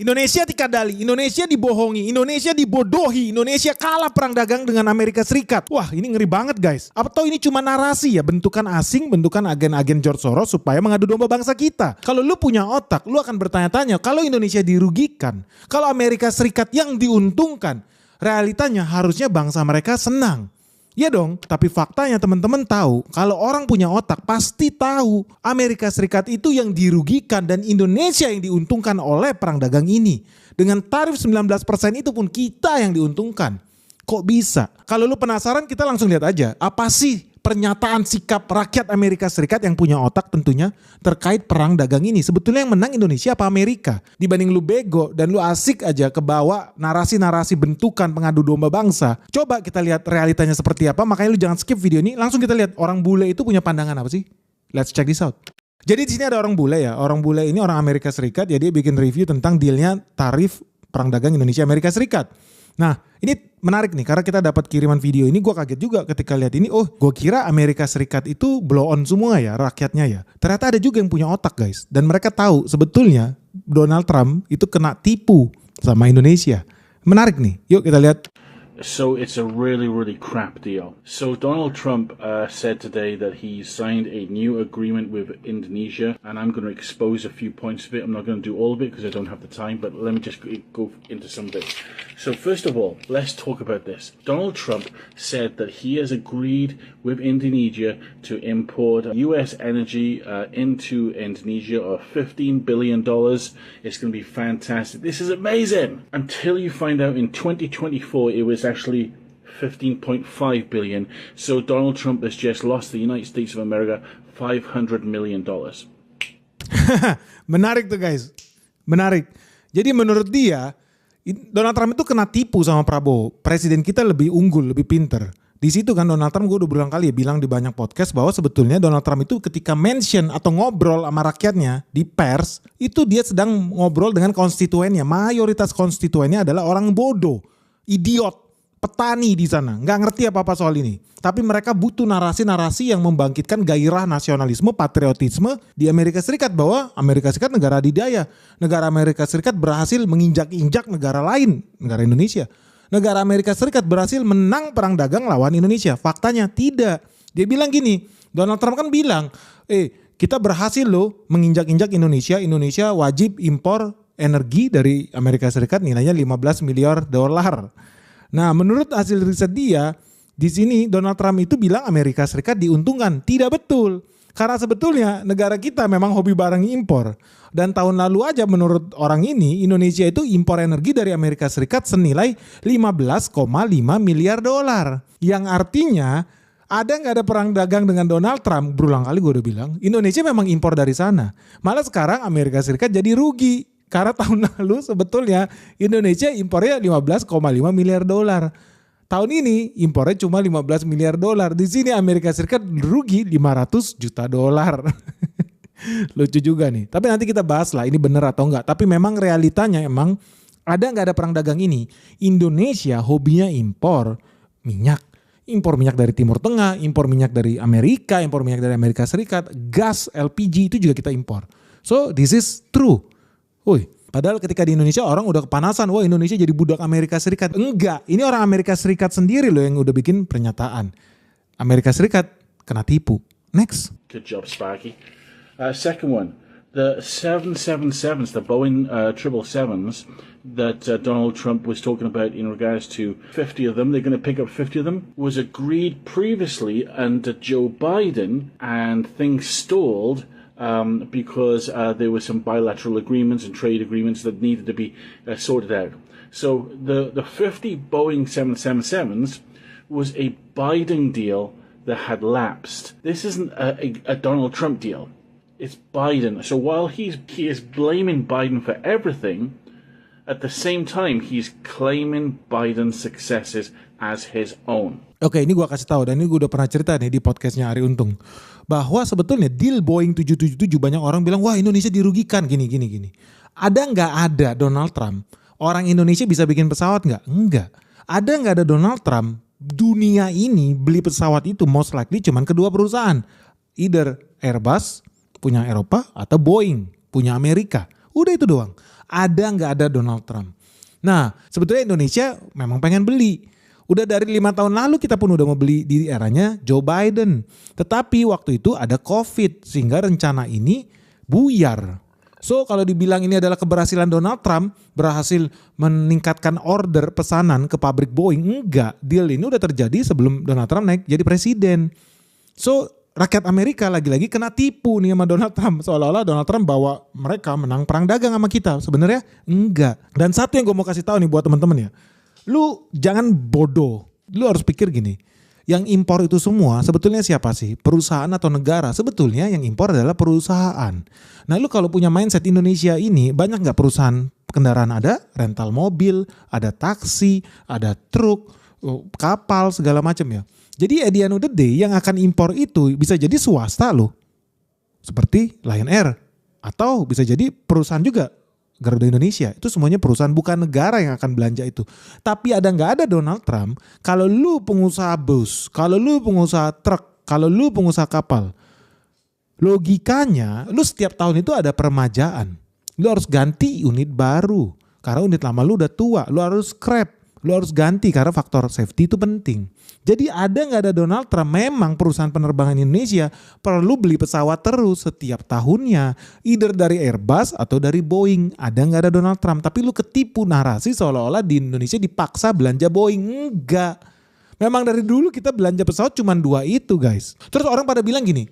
Indonesia dikadali, Indonesia dibohongi, Indonesia dibodohi, Indonesia kalah perang dagang dengan Amerika Serikat. Wah, ini ngeri banget guys. Atau ini cuma narasi ya, bentukan asing, bentukan agen-agen George Soros supaya mengadu domba bangsa kita. Kalau lu punya otak, lu akan bertanya-tanya, kalau Indonesia dirugikan, kalau Amerika Serikat yang diuntungkan, realitanya harusnya bangsa mereka senang. Ya dong, tapi faktanya teman-teman tahu, kalau orang punya otak pasti tahu Amerika Serikat itu yang dirugikan dan Indonesia yang diuntungkan oleh perang dagang ini. Dengan tarif 19% itu pun kita yang diuntungkan. Kok bisa? Kalau lu penasaran kita langsung lihat aja, apa sih pernyataan sikap rakyat Amerika Serikat yang punya otak tentunya terkait perang dagang ini. Sebetulnya yang menang Indonesia apa Amerika? Dibanding lu bego dan lu asik aja kebawa narasi-narasi bentukan pengadu domba bangsa. Coba kita lihat realitanya seperti apa. Makanya lu jangan skip video ini. Langsung kita lihat orang bule itu punya pandangan apa sih? Let's check this out. Jadi di sini ada orang bule ya. Orang bule ini orang Amerika Serikat. Jadi dia bikin review tentang dealnya tarif perang dagang Indonesia Amerika Serikat. Nah ini menarik nih karena kita dapat kiriman video ini, gue kaget juga ketika lihat ini. Oh, gue kira Amerika Serikat itu blow on semua ya rakyatnya ya. Ternyata ada juga yang punya otak guys. Dan mereka tahu sebetulnya Donald Trump itu kena tipu sama Indonesia. Menarik nih, yuk kita lihat. So it's a really, really crap deal. So Donald Trump said today that he signed a new agreement with Indonesia, and I'm going to expose a few points of it. I'm not going to do all of it because I don't have the time, but let me just go into some of it. So first of all, let's talk about this. Donald Trump said that he has agreed with Indonesia to import US energy into Indonesia of $15 billion. It's going to be fantastic. This is amazing. Until you find out in 2024 it was actually 15.5 billion. So Donald Trump has just lost the United States of America $500 million. Menarik tuh guys. Menarik. Jadi menurut dia Donald Trump itu kena tipu sama Prabowo. Presiden kita lebih unggul, lebih pinter. Di situ kan Donald Trump, gue udah berulang kali ya bilang di banyak podcast bahwa sebetulnya Donald Trump itu ketika mention atau ngobrol sama rakyatnya di pers, itu dia sedang ngobrol dengan konstituennya. Mayoritas konstituennya adalah orang bodoh, idiot, petani di sana, nggak ngerti apa-apa soal ini. Tapi mereka butuh narasi-narasi yang membangkitkan gairah nasionalisme, patriotisme di Amerika Serikat bahwa Amerika Serikat negara adidaya. Negara Amerika Serikat berhasil menginjak-injak negara lain, negara Indonesia. Negara Amerika Serikat berhasil menang perang dagang lawan Indonesia. Faktanya tidak. Dia bilang gini, Donald Trump kan bilang, kita berhasil loh menginjak-injak Indonesia. Indonesia wajib impor energi dari Amerika Serikat nilainya 15 miliar dolar. Nah, menurut hasil riset dia, di sini Donald Trump itu bilang Amerika Serikat diuntungkan. Tidak betul. Karena sebetulnya negara kita memang hobi barang impor. Dan tahun lalu aja menurut orang ini, Indonesia itu impor energi dari Amerika Serikat senilai 15,5 miliar dolar. Yang artinya ada nggak ada perang dagang dengan Donald Trump? Berulang kali gue udah bilang, Indonesia memang impor dari sana. Malah sekarang Amerika Serikat jadi rugi. Karena tahun lalu sebetulnya Indonesia impornya 15,5 miliar dolar. Tahun ini impornya cuma 15 miliar dolar. Di sini Amerika Serikat rugi 500 juta dolar. Lucu juga nih. Tapi nanti kita bahas lah ini benar atau enggak. Tapi memang realitanya emang ada nggak ada perang dagang ini. Indonesia hobinya impor minyak. Impor minyak dari Timur Tengah, impor minyak dari Amerika, impor minyak dari Amerika Serikat. Gas LPG itu juga kita impor. So this is true. Padahal ketika di Indonesia orang udah kepanasan, wah Indonesia jadi budak Amerika Serikat. Enggak, ini orang Amerika Serikat sendiri loh yang udah bikin pernyataan. Amerika Serikat kena tipu. Next. Good job, Sparky. Second one, the 777s, the Boeing 777s that Donald Trump was talking about in regards to 50 of them, they're going to pick up 50 of them, was agreed previously under Joe Biden, and things stalled because there were some bilateral agreements and trade agreements that needed to be sorted out. So the 50 Boeing 777s was a Biden deal that had lapsed. This isn't a Donald Trump deal. It's Biden. So while he is blaming Biden for everything, at the same time he's claiming Biden's successes as his own. Oke, ini gue kasih tahu dan ini gue udah pernah cerita nih di podcastnya Ari Untung bahwa sebetulnya deal Boeing 777 banyak orang bilang wah Indonesia dirugikan gini. Ada nggak ada Donald Trump? Orang Indonesia bisa bikin pesawat nggak? Enggak. Ada nggak ada Donald Trump? Dunia ini beli pesawat itu most likely cuman kedua perusahaan, either Airbus punya Eropa atau Boeing punya Amerika. Udah itu doang. Ada nggak ada Donald Trump? Nah, sebetulnya Indonesia memang pengen beli. Udah dari 5 tahun lalu kita pun udah mau beli di eranya Joe Biden. Tetapi waktu itu ada COVID sehingga rencana ini buyar. So kalau dibilang ini adalah keberhasilan Donald Trump, berhasil meningkatkan order pesanan ke pabrik Boeing, enggak. Deal ini udah terjadi sebelum Donald Trump naik jadi presiden. So rakyat Amerika lagi-lagi kena tipu nih sama Donald Trump. Seolah-olah Donald Trump bawa mereka menang perang dagang sama kita. Sebenarnya enggak. Dan satu yang gue mau kasih tahu nih buat teman-teman ya. Lu jangan bodoh. Lu harus pikir gini. Yang impor itu semua sebetulnya siapa sih? Perusahaan atau negara? Sebetulnya yang impor adalah perusahaan. Nah lu kalau punya mindset Indonesia ini, banyak gak perusahaan kendaraan ada? Rental mobil, ada taksi, ada truk, kapal segala macam ya. Jadi at the end of the day yang akan impor itu bisa jadi swasta loh. Seperti Lion Air. Atau bisa jadi perusahaan juga. Garuda Indonesia, itu semuanya perusahaan, bukan negara yang akan belanja itu. Tapi ada nggak ada Donald Trump, kalau lu pengusaha bus, kalau lu pengusaha truk, kalau lu pengusaha kapal, logikanya lu setiap tahun itu ada peremajaan. Lu harus ganti unit baru, karena unit lama lu udah tua, lu harus scrap, lu harus ganti karena faktor safety itu penting. Jadi ada nggak ada Donald Trump, memang perusahaan penerbangan Indonesia perlu beli pesawat terus setiap tahunnya. Either dari Airbus atau dari Boeing. Ada nggak ada Donald Trump, tapi lu ketipu narasi seolah-olah di Indonesia dipaksa belanja Boeing. Enggak. Memang dari dulu kita belanja pesawat cuma 2 itu guys. Terus orang pada bilang gini,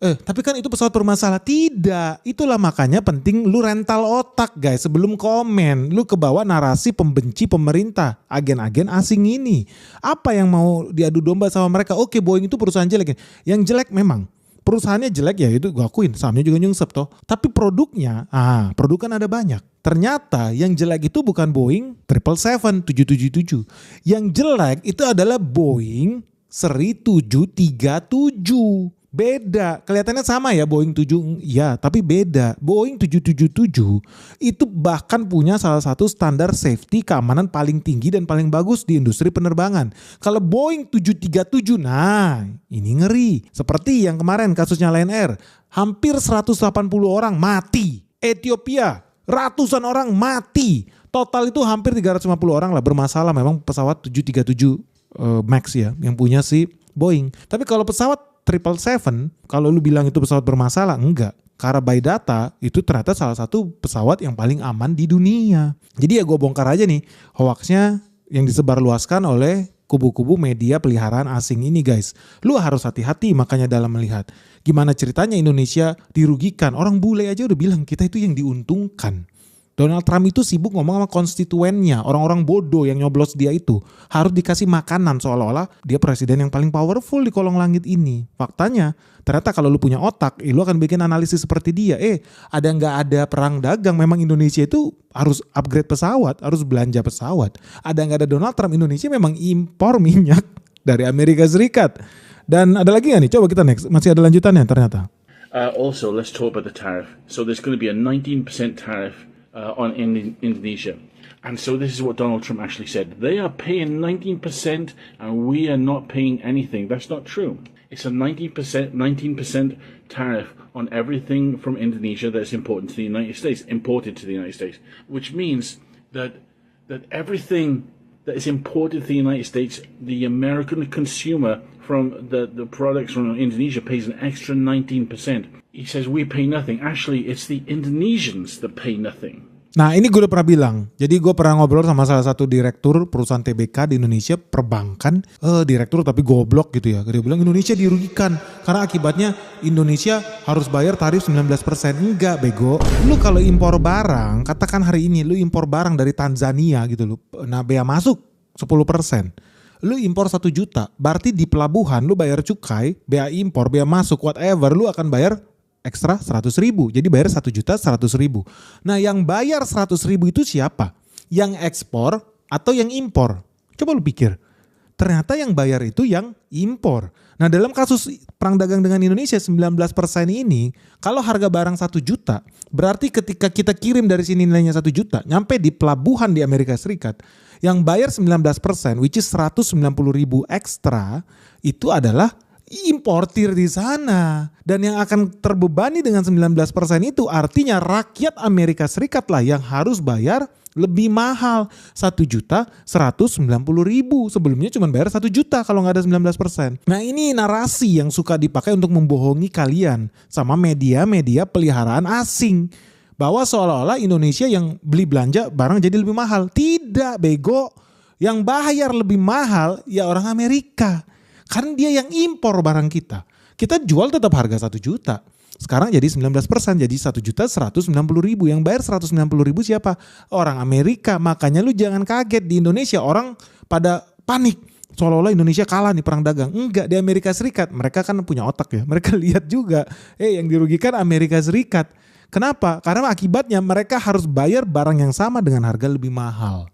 tapi kan itu pesawat bermasalah. Tidak, itulah makanya penting lu rental otak guys sebelum komen. Lu kebawa narasi pembenci pemerintah, agen-agen asing ini. Apa yang mau diadu domba sama mereka? Oke, Boeing itu perusahaan jelek. Yang jelek memang. Perusahaannya jelek ya itu gue akuin, sahamnya juga nyungsep toh. Tapi produknya, produk kan ada banyak. Ternyata yang jelek itu bukan Boeing 777, 777. Yang jelek itu adalah Boeing seri 737. Beda, kelihatannya sama ya Boeing 7, ya tapi beda. Boeing 777 itu bahkan punya salah satu standar safety keamanan paling tinggi dan paling bagus di industri penerbangan. Kalau Boeing 737, nah ini ngeri. Seperti yang kemarin kasusnya Lion Air, hampir 180 orang mati. Ethiopia, ratusan orang mati. Total itu hampir 350 orang lah bermasalah memang pesawat 737 Max ya yang punya si Boeing. Tapi kalau pesawat 777, kalau lu bilang itu pesawat bermasalah, enggak. Karena by data, itu ternyata salah satu pesawat yang paling aman di dunia. Jadi ya gue bongkar aja nih, hoaxnya yang disebarluaskan oleh kubu-kubu media peliharaan asing ini guys. Lu harus hati-hati makanya dalam melihat. Gimana ceritanya Indonesia dirugikan. Orang bule aja udah bilang kita itu yang diuntungkan. Donald Trump itu sibuk ngomong sama konstituennya, orang-orang bodoh yang nyoblos dia itu harus dikasih makanan seolah-olah dia presiden yang paling powerful di kolong langit ini. Faktanya ternyata kalau lu punya otak, lu akan bikin analisis seperti dia. Ada nggak ada perang dagang, memang Indonesia itu harus upgrade pesawat, harus belanja pesawat. Ada nggak ada Donald Trump, Indonesia memang impor minyak dari Amerika Serikat. Dan ada lagi nggak nih? Coba kita next, masih ada lanjutannya ternyata. Also, let's talk about the tariff. So there's going to be a 19% tariff on Indonesia. And so this is what Donald Trump actually said. They are paying 19% and we are not paying anything. That's not true. It's a 19% tariff on everything from Indonesia that's important to the United States, imported to the United States, which means that everything that is imported to the United States, the American consumer from the products from Indonesia pays an extra 19%. He says we pay nothing. Actually, it's the Indonesians that pay nothing. Nah ini gue udah pernah bilang. Jadi gue pernah ngobrol sama salah satu direktur perusahaan TBK di Indonesia, perbankan. Direktur tapi goblok gitu ya. Dia bilang Indonesia dirugikan karena akibatnya Indonesia harus bayar tarif 19%. Enggak bego. Lu kalau impor barang, katakan hari ini lu impor barang dari Tanzania gitu lu. Nah bea masuk 10%. Lu impor 1 juta, berarti di pelabuhan lu bayar cukai, bea impor, bea masuk, whatever, lu akan bayar ekstra 100.000. Jadi bayar 1 juta 100.000. Nah yang bayar 100.000 itu siapa? Yang ekspor atau yang impor? Coba lu pikir. Ternyata yang bayar itu yang impor. Nah dalam kasus perang dagang dengan Indonesia 19% ini, kalau harga barang 1 juta, berarti ketika kita kirim dari sini nilainya 1 juta, nyampe di pelabuhan di Amerika Serikat, yang bayar 19%, which is 190.000 ekstra, itu adalah importir di sana. Dan yang akan terbebani dengan 19% itu artinya rakyat Amerika Serikat lah yang harus bayar lebih mahal, 1.190.000. Sebelumnya cuma bayar 1 juta kalau nggak ada 19%. Nah ini narasi yang suka dipakai untuk membohongi kalian sama media-media peliharaan asing. Bahwa seolah-olah Indonesia yang beli belanja barang jadi lebih mahal. Tidak, bego. Yang bayar lebih mahal ya orang Amerika. Karena dia yang impor barang kita. Kita jual tetap harga 1 juta. Sekarang jadi 19%, jadi 1.190.000. Yang bayar 190.000 siapa? Orang Amerika. Makanya lu jangan kaget di Indonesia orang pada panik. Seolah-olah Indonesia kalah nih perang dagang. Enggak, di Amerika Serikat. Mereka kan punya otak ya. Mereka lihat juga. Yang dirugikan Amerika Serikat. Kenapa? Karena akibatnya mereka harus bayar barang yang sama dengan harga lebih mahal.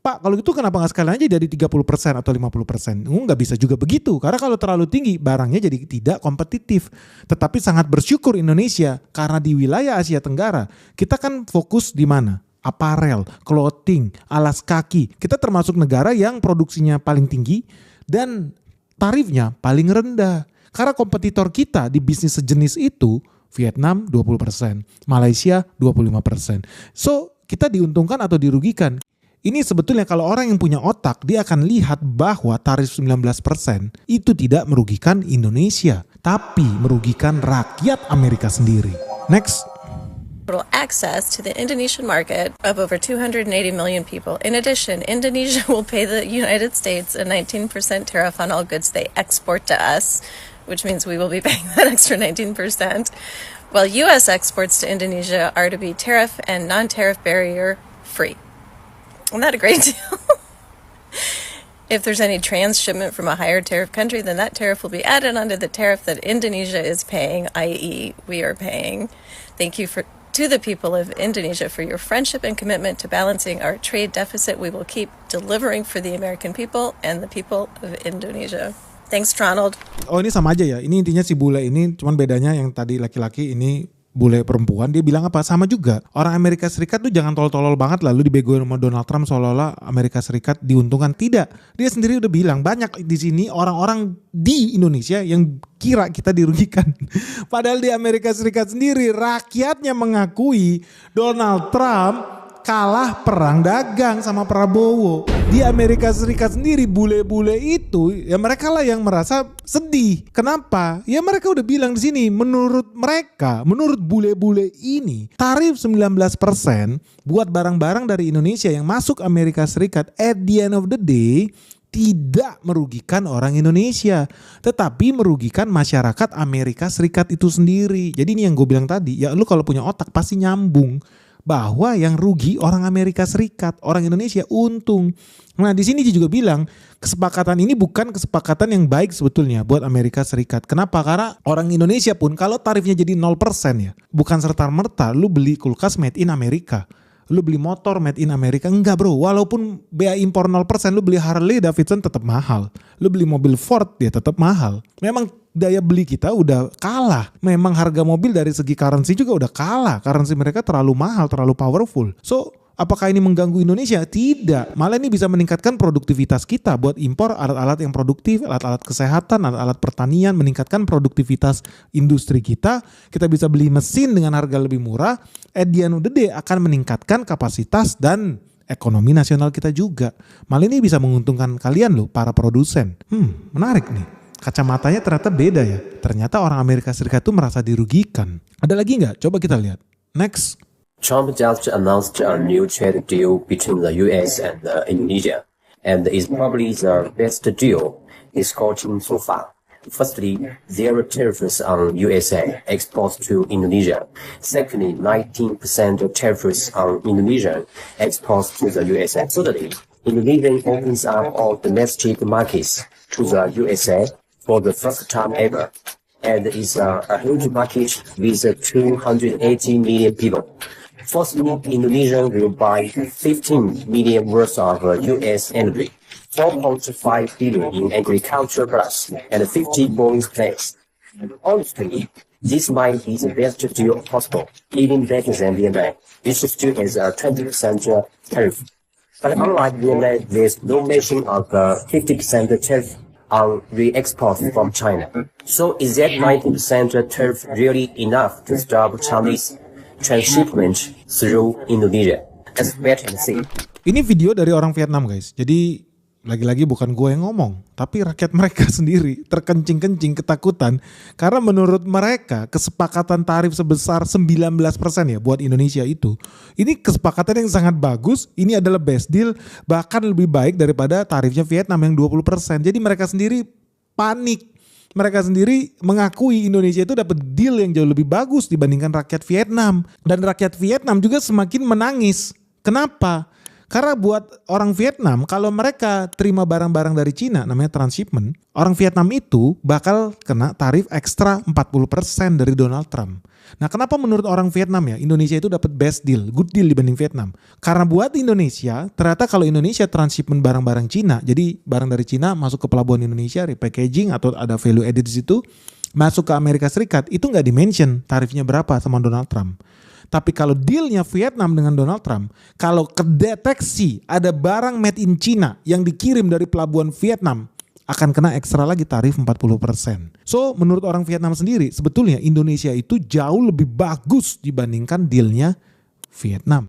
Pak, kalau gitu kenapa nggak sekalian aja dari 30% atau 50%? Nggak bisa juga begitu. Karena kalau terlalu tinggi, barangnya jadi tidak kompetitif. Tetapi sangat bersyukur Indonesia, karena di wilayah Asia Tenggara, kita kan fokus di mana? Aparel, clothing, alas kaki. Kita termasuk negara yang produksinya paling tinggi dan tarifnya paling rendah. Karena kompetitor kita di bisnis sejenis itu, Vietnam 20%, Malaysia 25%. So, kita diuntungkan atau dirugikan? Ini sebetulnya kalau orang yang punya otak, dia akan lihat bahwa tarif 19% itu tidak merugikan Indonesia, tapi merugikan rakyat Amerika sendiri. Next. Access to the Indonesian market of over 280 million people. In addition, Indonesia will pay the United States a 19% tariff on all goods they export to us, which means we will be paying that extra 19%, while U.S. exports to Indonesia are to be tariff and non-tariff barrier free. Isn't that a great deal? If there's any transshipment from a higher tariff country, then that tariff will be added onto the tariff that Indonesia is paying, i.e. we are paying. Thank you to the people of Indonesia for your friendship and commitment to balancing our trade deficit. We will keep delivering for the American people and the people of Indonesia. Thanks, Ronald. Oh, ini sama aja ya. Ini intinya si bule ini, cuman bedanya yang tadi laki-laki, ini bule perempuan. Dia bilang apa? Sama juga. Orang Amerika Serikat tuh jangan tolol-tolol banget lalu dibegoin sama Donald Trump seolah-olah Amerika Serikat diuntungkan. Tidak. Dia sendiri udah bilang banyak di sini orang-orang di Indonesia yang kira kita dirugikan. Padahal di Amerika Serikat sendiri rakyatnya mengakui Donald Trump kalah perang dagang sama Prabowo. Di Amerika Serikat sendiri bule-bule itu ya mereka lah yang merasa sedih. Kenapa? Ya mereka udah bilang di sini menurut mereka, menurut bule-bule ini tarif 19% buat barang-barang dari Indonesia yang masuk Amerika Serikat at the end of the day tidak merugikan orang Indonesia, tetapi merugikan masyarakat Amerika Serikat itu sendiri. Jadi ini yang gue bilang tadi, ya lu kalau punya otak pasti nyambung. Bahwa yang rugi orang Amerika Serikat, orang Indonesia untung. Nah di sini dia juga bilang kesepakatan ini bukan kesepakatan yang baik sebetulnya buat Amerika Serikat. Kenapa? Karena orang Indonesia pun kalau tarifnya jadi 0% ya, bukan serta-merta lu beli kulkas made in Amerika. Lu beli motor made in Amerika, enggak bro. Walaupun bea impor 0%, lu beli Harley Davidson tetap mahal. Lu beli mobil Ford dia tetap mahal. Memang daya beli kita udah kalah. Memang harga mobil dari segi currency juga udah kalah. Currency mereka terlalu mahal, terlalu powerful. So apakah ini mengganggu Indonesia? Tidak. Malah ini bisa meningkatkan produktivitas kita buat impor alat-alat yang produktif, alat-alat kesehatan, alat-alat pertanian, meningkatkan produktivitas industri kita. Kita bisa beli mesin dengan harga lebih murah. At the end of the day akan meningkatkan kapasitas dan ekonomi nasional kita juga. Malah ini bisa menguntungkan kalian loh, para produsen. Menarik nih. Kacamatanya ternyata beda ya. Ternyata orang Amerika Serikat itu merasa dirugikan. Ada lagi nggak? Coba kita lihat. Next. Trump just announced a new trade deal between the US and Indonesia, and it's probably the best deal he's gotten so far. Firstly, there are tariffs on USA exports to Indonesia. Secondly, 19% tariffs on Indonesian exports to the USA. Thirdly, Indonesia opens up all domestic markets to the USA for the first time ever, and is a huge market with 280 million people. Firstly, Indonesia will buy 15 million worth of US energy, 4.5 billion in agriculture products, and 50 Boeing planes. Honestly, this might be the best deal possible, even better than Vietnam, which still has a 20% tariff. But unlike Vietnam, there's no mention of 50% tariff on re-export from China. So is that 90% tariff really enough to stop Chinese transshipment through Indonesia? Let's wait and see. Ini video dari orang Vietnam guys. Jadi lagi-lagi bukan gue yang ngomong, tapi rakyat mereka sendiri terkencing-kencing ketakutan karena menurut mereka kesepakatan tarif sebesar 19% ya buat Indonesia itu. Ini kesepakatan yang sangat bagus, ini adalah best deal, bahkan lebih baik daripada tarifnya Vietnam yang 20%. Jadi mereka sendiri panik. Mereka sendiri mengakui Indonesia itu dapat deal yang jauh lebih bagus dibandingkan rakyat Vietnam. Dan rakyat Vietnam juga semakin menangis. Kenapa? Karena buat orang Vietnam, kalau mereka terima barang-barang dari Cina, namanya transshipment, orang Vietnam itu bakal kena tarif ekstra 40% dari Donald Trump. Nah, kenapa menurut orang Vietnam ya, Indonesia itu dapat best deal, good deal dibanding Vietnam? Karena buat Indonesia, ternyata kalau Indonesia transshipment barang-barang Cina, jadi barang dari Cina masuk ke pelabuhan Indonesia, repackaging atau ada value added di situ, masuk ke Amerika Serikat, itu nggak di-mention tarifnya berapa sama Donald Trump. Tapi kalau dealnya Vietnam dengan Donald Trump, kalau kedeteksi ada barang made in China yang dikirim dari pelabuhan Vietnam, akan kena ekstra lagi tarif 40%. So menurut orang Vietnam sendiri, sebetulnya Indonesia itu jauh lebih bagus dibandingkan dealnya Vietnam.